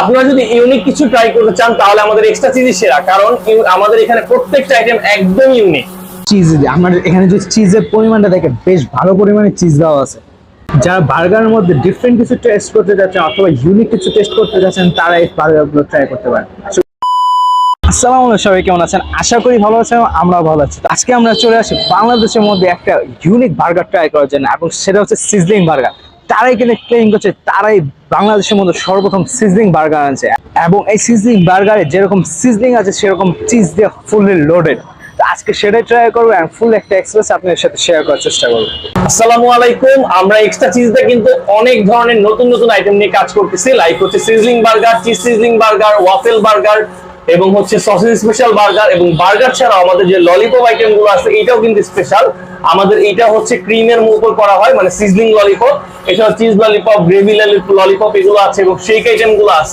আপনারা যদি ইউনিক কিছু ট্রাই করতে চান তাহলে আমাদের এক্সট্রা চিজই সেরা, কারণ আমাদের এখানে প্রত্যেকটা আইটেম একদম ইউনিক। চিজ আমার এখানে যে চিজের পরিমাণটা দেখে বেশ ভালো পরিমাণে চিজ দেওয়া আছে। যারা বার্গারের মধ্যে ডিফারেন্ট কিছু টেস্ট করতে যাচ্ছেন অথবা ইউনিক কিছু টেস্ট করতে যাচ্ছেন তারা এই বার্গারগুলো ট্রাই করতে পারেন। আসসালামু আলাইকুম, সবাই কেমন আছেন? আশা করি ভালো আছেন, আমরাও ভালো আছি। তো আজকে আমরা চলে আসি বাংলাদেশের মধ্যে একটা ইউনিক বার্গার ট্রাই করার জন্য, এবং সেটা হচ্ছে সিজলিং বার্গার। তারাই কিন্তু ক্লেম করছে তারাই বাংলাদেশের মধ্যে সর্বপ্রথম সিজলিং বার্গার আনছে, এবং এই সিজলিং বার্গারে যেরকম সিজলিং আছে সেরকম চিজ দিয়ে ফুললি লোডেড। তো আজকে সেটাই ট্রাই করবো এবং ফুল একটা এক্সপিরিয়েন্স আপনাদের সাথে শেয়ার করার চেষ্টা করবো। আসসালামু আলাইকুম। আমরা এক্সট্রা চিজে কিন্তু অনেক ধরনের নতুন নতুন আইটেম নিয়ে কাজ করতেছি, লাইক হচ্ছে sizzling burger, cheese sizzling burger, waffle burger এবং হচ্ছে সসেজ স্পেশাল বার্গার। এবং বার্গার ছাড়াও আমাদের যে ললিপপ আইটেম গুলো আছে এটাও কিন্তু স্পেশাল। আমাদের এটা হচ্ছে ক্রিমের উপর করা হয়, মানে সিজলিং ললিপপ। এছাড়া চিজ ললিপপ, গ্রেভি ললিপপ এগুলো আছে এবং শেক আইটেম গুলো আছে।